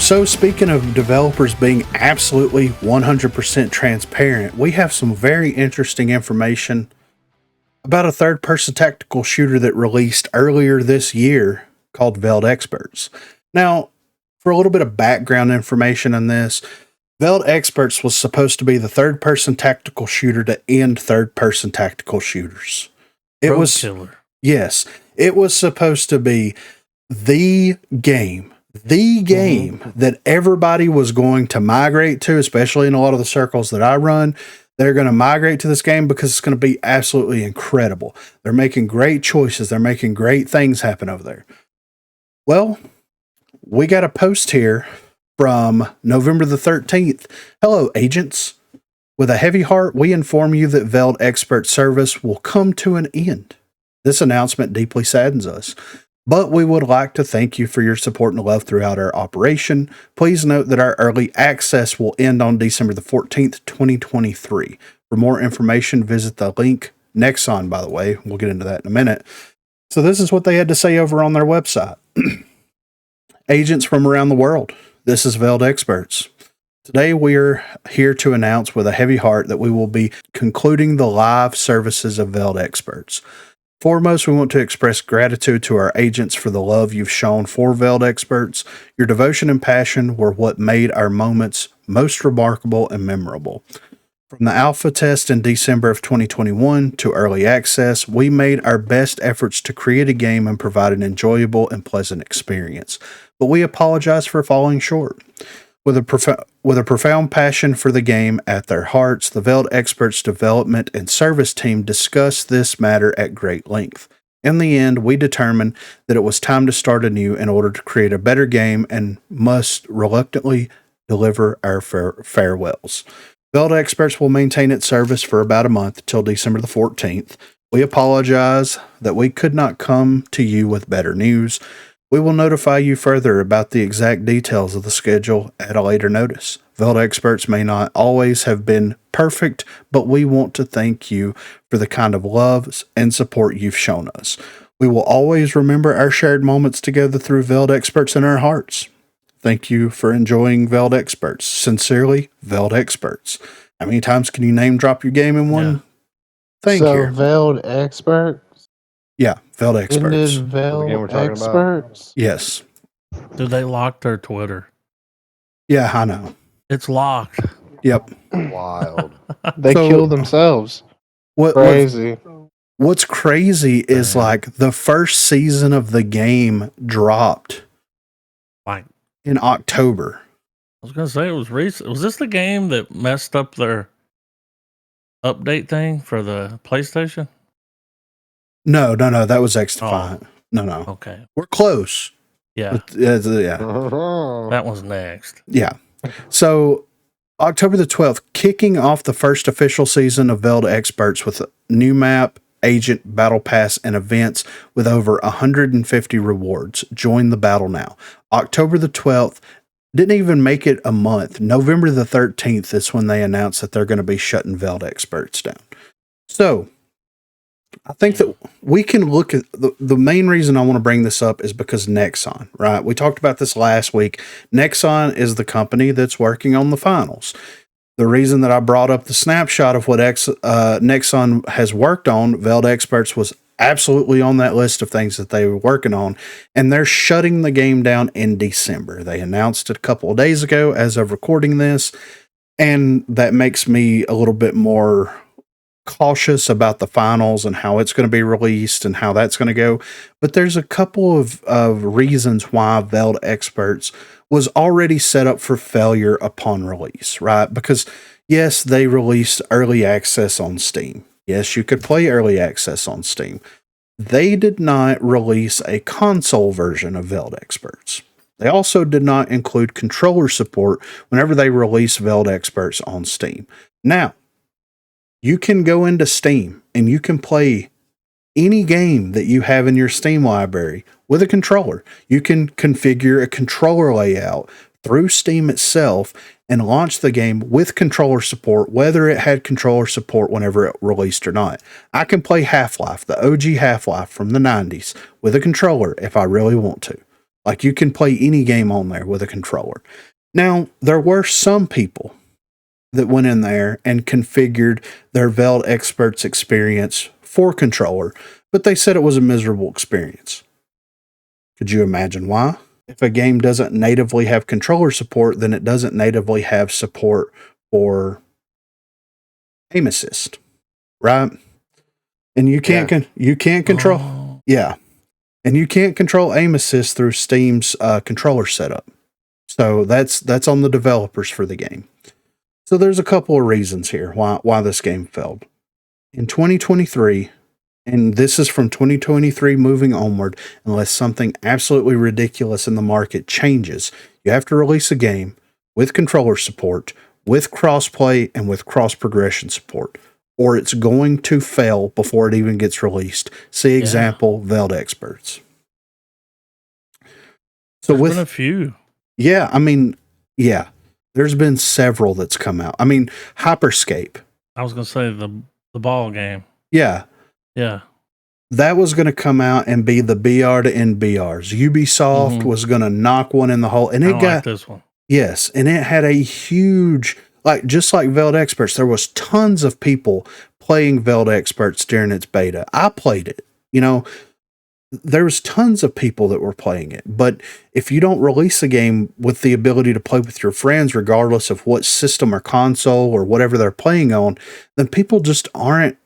So speaking of developers being absolutely 100% transparent, we have some very interesting information about a third-person tactical shooter that released earlier this year called VEILED Experts. Now, for a little bit of background information on this, VEILED Experts was supposed to be the third-person tactical shooter to end third-person tactical shooters. Killer. Yes, it was supposed to be the game that everybody was going to migrate to, especially in a lot of the circles that I run. They're going to migrate to this game because it's going to be absolutely incredible. They're making great choices. They're making great things happen over there. Well, we got a post here from November the 13th. Hello, agents. With a heavy heart, we inform you that VEILED Expert service will come to an end. This announcement deeply saddens us, but we would like to thank you for your support and love throughout our operation. Please note that our early access will end on December the 14th, 2023. For more information, visit the link Nexon, by the way. We'll get into that in a minute. So this is what they had to say over on their website. Agents from around the world, this is VEILED Experts. Today we are here to announce with a heavy heart that we will be concluding the live services of VEILED Experts. Foremost, we want to express gratitude to our agents for the love you've shown for VEILED Experts. Your devotion and passion were what made our moments most remarkable and memorable. From the alpha test in December of 2021 to early access, we made our best efforts to create a game and provide an enjoyable and pleasant experience. But we apologize for falling short. With a profound passion for the game at their hearts, the VEILED Experts development and service team discussed this matter at great length. In the end, we determined that it was time to start anew in order to create a better game and must reluctantly deliver our farewells. VEILED Experts will maintain its service for about a month till December the 14th. We apologize that we could not come to you with better news. We will notify you further about the exact details of the schedule at a later notice. VEILED Experts may not always have been perfect, but we want to thank you for the kind of love and support you've shown us. We will always remember our shared moments together through VEILED Experts in our hearts. Thank you for enjoying VEILED Experts. Sincerely, VEILED Experts. How many times can you name drop your game in one thing here? VEILED Expert? Yeah, VEILED Experts. Isn't it VEILED Experts? Yes. Dude, they locked their Twitter. Yeah, I know. It's locked. Yep. Wild. They killed themselves. Crazy. What's crazy is like the first season of the game dropped in October. I was going to say it was recent. Was this the game that messed up their update thing for the PlayStation? No. That was X-Defiant. No. Okay. We're close. Yeah. Yeah. That one's next. Yeah. So October the 12th, kicking off the first official season of VEILED Experts with a new map, agent, battle pass, and events with over 150 rewards. Join the battle now. October the 12th, didn't even make it a month. November the 13th is when they announced that they're going to be shutting VEILED Experts down. So I think that we can look at the main reason I want to bring this up is because Nexon, right? We talked about this last week. Nexon is the company that's working on the finals. The reason that I brought up the snapshot of what Nexon has worked on, VEILED Experts was absolutely on that list of things that they were working on, and they're shutting the game down in December. They announced it a couple of days ago as of recording this, and that makes me a little bit more cautious about the finals and how it's going to be released and how that's going to go. But there's a couple of reasons why VEILED Experts was already set up for failure upon release, right? Because yes, they released early access on Steam. Yes, you could play early access on Steam. They did not release a console version of VEILED Experts. They also did not include controller support whenever they released VEILED Experts on Steam. Now, you can go into Steam and you can play any game that you have in your Steam library with a controller. You can configure a controller layout through Steam itself and launch the game with controller support, whether it had controller support whenever it released or not. I can play Half-Life, the OG Half-Life from the 90s, with a controller if I really want to. Like you can play any game on there with a controller. Now, there were some people that went in there and configured their VEILED Experts experience for controller, but they said it was a miserable experience. Could you imagine why? If a game doesn't natively have controller support, then it doesn't natively have support for aim assist, right? And you can't control, and you can't control aim assist through Steam's controller setup. So that's on the developers for the game. So there's a couple of reasons here why this game failed. In 2023, and this is from 2023 moving onward, unless something absolutely ridiculous in the market changes, you have to release a game with controller support, with crossplay, and with cross-progression support, or it's going to fail before it even gets released. See example, VEILED Experts. So there's been a few. Yeah, I mean, yeah. There's been several that's come out. I mean, Hyperscape. I was going to say the ball game. Yeah. Yeah. That was going to come out and be the BR to NBRs. Ubisoft was going to knock one in the hole. And it got like this one. Yes. And it had a huge, just like VEILED Experts, there was tons of people playing VEILED Experts during its beta. I played it. There's tons of people that were playing it, but if you don't release a game with the ability to play with your friends, regardless of what system or console or whatever they're playing on, then people just aren't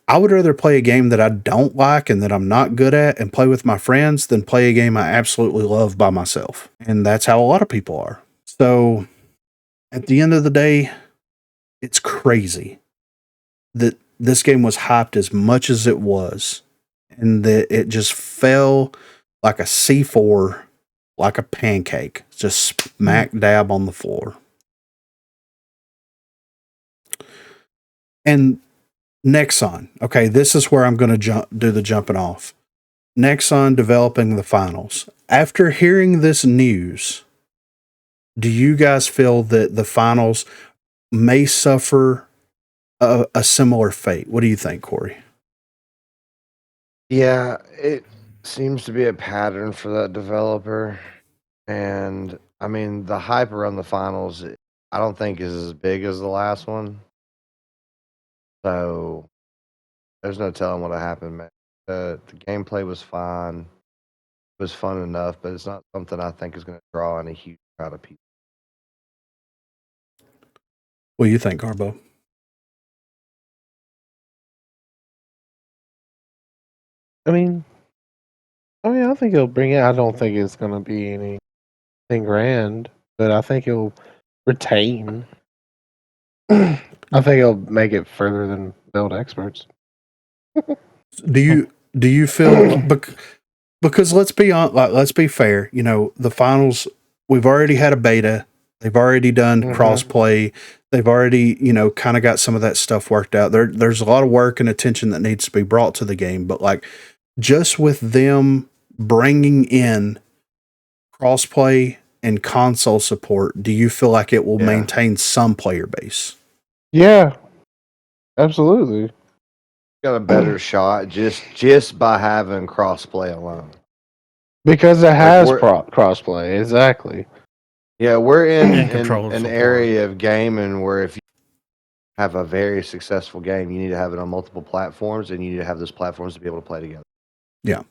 I would rather play a game that I don't like and that I'm not good at and play with my friends than play a game I absolutely love by myself. And that's how a lot of people are. So at the end of the day, it's crazy that this game was hyped as much as it was, and that it just fell like a C4, like a pancake, just smack dab on the floor. And Nexon, okay, this is where I'm going to do the jumping off. Nexon developing the finals. After hearing this news, do you guys feel that the finals may suffer a similar fate? What do you think, Corey? Yeah, it seems to be a pattern for that developer. And I mean, the hype around the finals, I don't think is as big as the last one. So there's no telling what'll happen, man. The gameplay was fine. It was fun enough, but it's not something I think is going to draw in a huge crowd of people. What do you think, Garbo? I think it'll bring it. I don't think it's going to be anything grand, but I think it'll retain. I think it'll make it further than VEILED Experts. Do you feel because let's be let's be fair, the finals, we've already had a beta, they've already done crossplay, they've already kind of got some of that stuff worked out. There's a lot of work and attention that needs to be brought to the game, but just with them bringing in crossplay and console support, do you feel like it will maintain some player base? Yeah, absolutely. Got a better shot just by having crossplay alone. Because it has crossplay, exactly. Yeah, we're in an area of gaming where if you have a very successful game, you need to have it on multiple platforms, and you need to have those platforms to be able to play together. Yeah.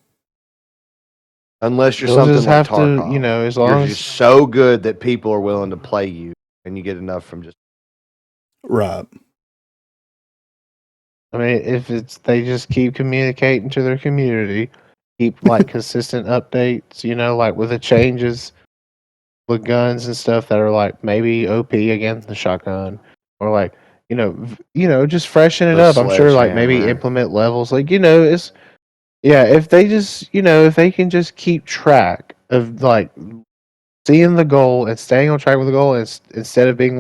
Unless you're something like Tarkov. As long you're just so good that people are willing to play you, and you get enough from just... Right. I mean, if they just keep communicating to their community, keep consistent updates, with the changes with guns and stuff that are maybe OP against the shotgun, or just freshen it up. I'm sure maybe implement levels, it's if they just if they can just keep track of seeing the goal and staying on track with the goal, instead of being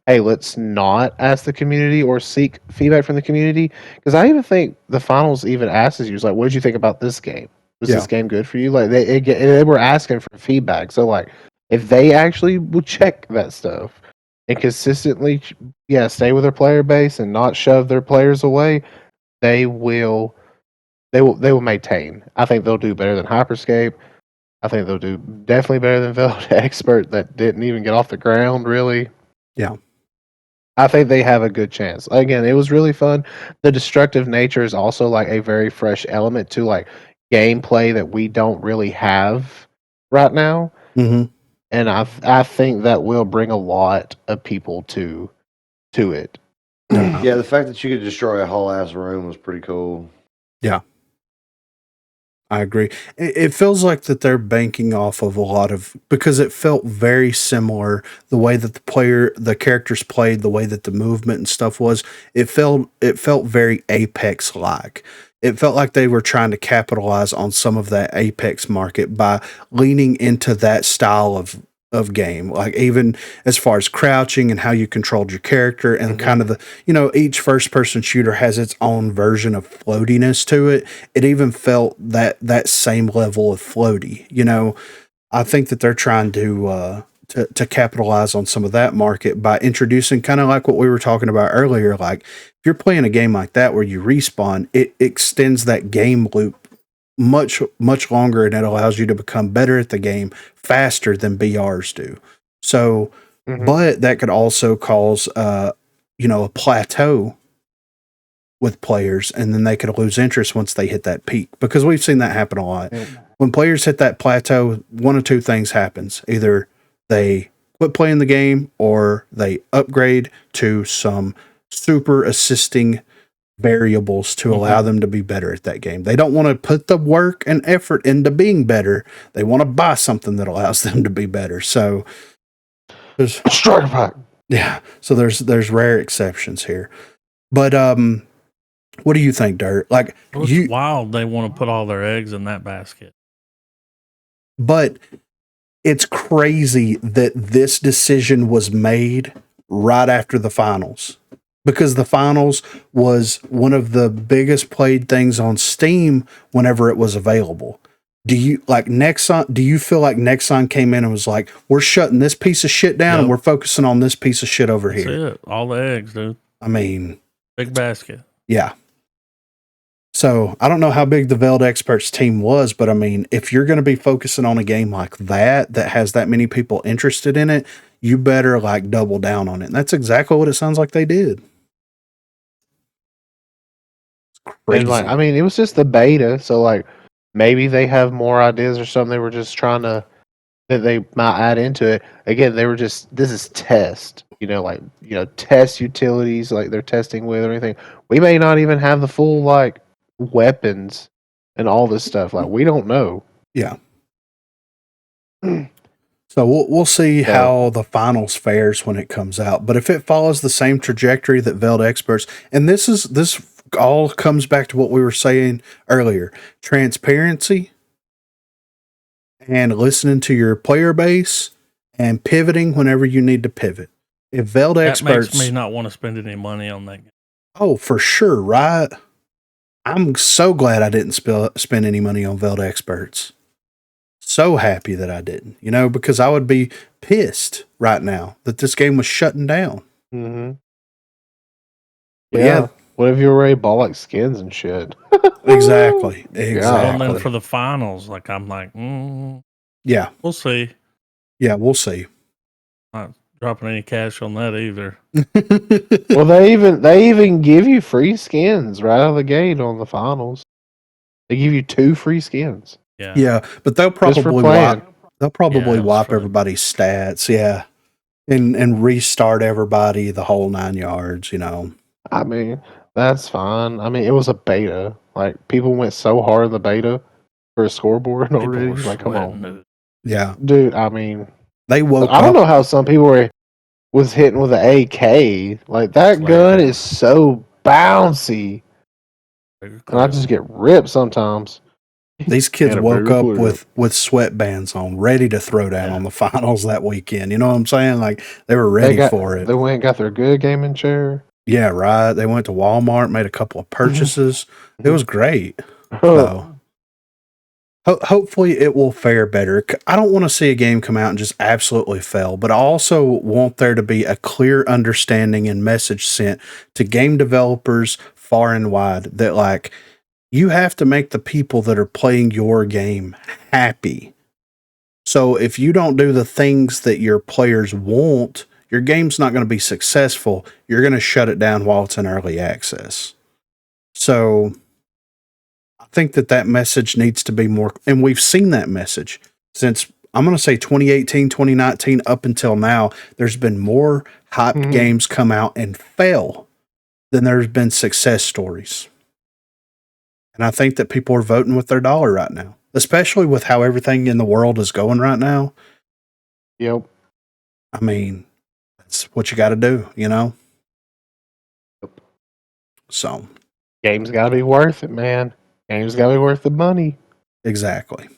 hey, let's not ask the community or seek feedback from the community. Because I even think the finals even asks you, what did you think about this game? Was this game good for you? They were asking for feedback. So if they actually would check that stuff and consistently, stay with their player base and not shove their players away, they will maintain. I think they'll do better than Hyperscape. I think they'll do definitely better than VEILED Expert that didn't even get off the ground, really. Yeah. I think they have a good chance. Again, it was really fun. The destructive nature is also like a very fresh element to like gameplay that we don't really have right now. Mm-hmm. And I think that will bring a lot of people to it. Yeah, the fact that you could destroy a whole ass room was pretty cool. Yeah. I agree. It feels like that they're banking off of a lot of, because it felt very similar, the way that the characters played, the way that the movement and stuff was. It felt very Apex like. It felt like they were trying to capitalize on some of that Apex market by leaning into that style of game, like even as far as crouching and how you controlled your character and kind of each first person shooter has its own version of floatiness to it. It even felt that same level of floaty. I think that they're trying to capitalize on some of that market by introducing kind of like what we were talking about earlier. Like if you're playing a game like that where you respawn, it extends that game loop much longer, and it allows you to become better at the game faster than BRs do. So, but that could also cause a plateau with players, and then they could lose interest once they hit that peak, because we've seen that happen a lot. When players hit that plateau, one of two things happens: either they quit playing the game or they upgrade to some super assisting variables to allow them to be better at that game. They don't want to put the work and effort into being better. They want to buy something that allows them to be better. So there's Striker pack. Yeah. So there's rare exceptions here. But what do you think, Dirt? Like it's wild they want to put all their eggs in that basket. But it's crazy that this decision was made right after the finals, because the finals was one of the biggest played things on Steam whenever it was available. Do you like Nexon? Do you feel like Nexon came in and was like, we're shutting this piece of shit down and we're focusing on this piece of shit over here? That's it. All the eggs, dude. I mean, big basket. Yeah. So I don't know how big the VEILED Experts team was, but I mean, if you're going to be focusing on a game like that has that many people interested in it, you better like double down on it. And that's exactly what it sounds like they did. And like, I mean, it was just the beta, so like maybe they have more ideas or something. They were just trying to that they might add into it. Again, they were just this is test, test utilities like they're testing with or anything. We may not even have the full like weapons and all this stuff. Like we don't know. Yeah. So we'll see how the finals fares when it comes out. But if it follows the same trajectory that VEILED Experts, and this all comes back to what we were saying earlier: transparency and listening to your player base and pivoting whenever you need to pivot. If VEILED Experts makes me not want to spend any money on that game. Oh, for sure, right? I'm so glad I didn't spend any money on VEILED Experts. So happy that I didn't, because I would be pissed right now that this game was shutting down. Mm-hmm. Yeah. What if you already bought like skins and shit? Exactly. Well, then for the finals, like I'm like, yeah, we'll see. Yeah, we'll see. Not dropping any cash on that either. Well, they even give you free skins right out of the gate on the finals. They give you 2 free skins. Yeah, but they'll probably wipe everybody's stats, and restart everybody the whole 9 yards. I mean, that's fine. I mean, it was a beta. Like people went so hard in the beta for a scoreboard already. Like, come on, yeah, dude. I mean, they woke. I don't know how some people was hitting with an AK. Like that gun is so bouncy, and I just get ripped sometimes. These kids woke up with sweatbands on, ready to throw down on the finals that weekend. You know what I'm saying? Like they were ready for it. They went and got their good gaming chair. Yeah, right. They went to Walmart, made a couple of purchases. It was great. So hopefully it will fare better. I don't want to see a game come out and just absolutely fail, but I also want there to be a clear understanding and message sent to game developers far and wide that like, you have to make the people that are playing your game happy So if you don't do the things that your players want, your game's not going to be successful. You're going to shut it down while it's in early access. So I think that message needs to be more, and we've seen that message since, I'm going to say 2018, 2019, up until now. There's been more hyped games come out and fail than there's been success stories. And I think that people are voting with their dollar right now, especially with how everything in the world is going right now. Yep. I mean, that's what you got to do, you know? Yep. So. Games got to be worth it, man. Games got to be worth the money. Exactly.